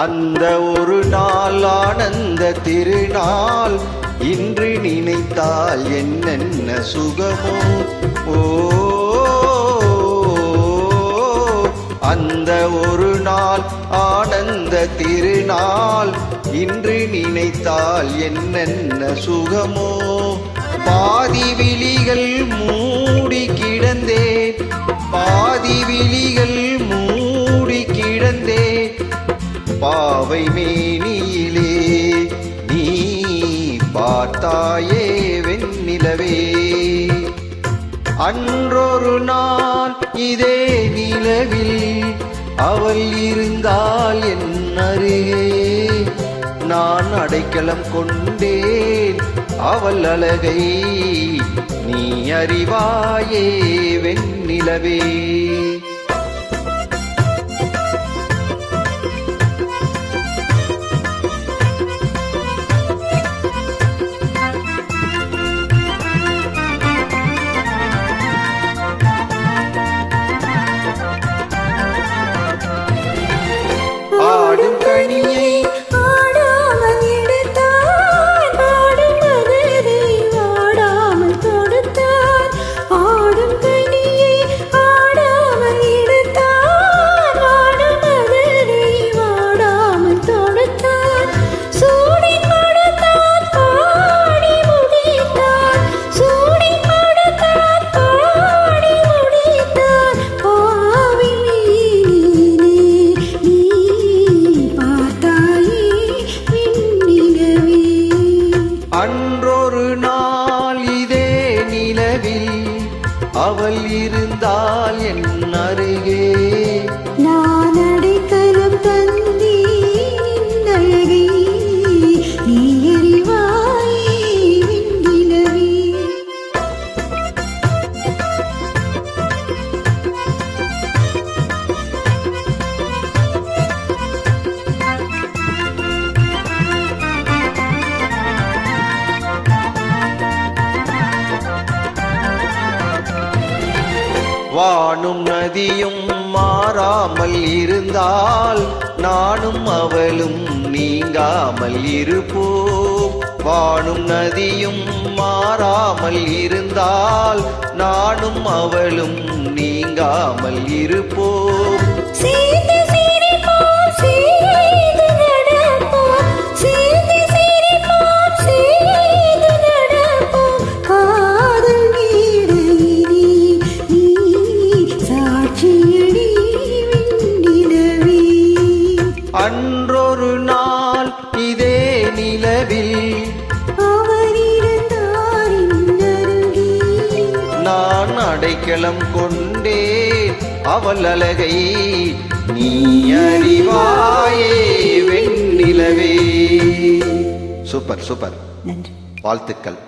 அந்த ஒரு நாள் ஆனந்த திருநாள் இன்று நினைத்தால் என்னென்ன சுகமோ. ஓ, அந்த ஒரு நாள் ஆனந்த திருநாள் இன்று நினைத்தால் என்னென்ன சுகமோ. பாதி விழிகள் மூடி கிடந்தேன், பாதி விழிகள் மூடி கிடந்தேன், பாவை மேனியிலே நீ பார்த்தாயே வெண்ணிலவே. அன்றொரு நாள் இதே நிலவில் அவள் இருந்தால் என் அருகே, நான் அடைக்கலம் கொண்டேன் அவள் அழகை நீ அறிவாயே வெண்ணிலவே. ஆடும் கனியை ஆடாமல் எடுத்தார், ஆடும் மனதை ஆடாமல் கொடுத்தார். ஆடும் கனியை ஆடாமல் எடுத்தார், ஆடும் மனதை ஆடாமல் கொடுத்தார். சூடி கொடுத்தார், பாடி முடித்தார், சூடி கொடுத்தார், பாடி முடித்தார். பாவி நீ அன்றொரு நாள் இதே நிலவில் அவள் இருந்தால் என் அருகே, நான் அடைக்கலம் தந்தேன் அழகை நீ அறிவாயே வெண்ணிலவே. வானும் நதியும் மாறாமல் இருந்தால் நானும் அவளும் நீங்காமல் இருப்போம். வானும் நதியும் மாறாமல் இருந்தால் நானும் அவளும் நீங்காமல் இருப்போம். சேர்ந்து சிரிப்போம், சேர்ந்து நடப்போம், சேர்ந்து சிரிப்போம், சேர்ந்து நடப்போம். காதல் மேடையிலே நீ சாட்சியடி வெண்ணிலவே. அன்றொரு நாள் இதே நிலவில் அவர் இருந்தார் என் அருகே, நான் அடைக்கலம் கொண்டேன் அவள் அழகை நீ அறிவாயே வெண்ணிலவே. சூப்பர் சூப்பர், நன்றி. வாழ்த்துக்கள்.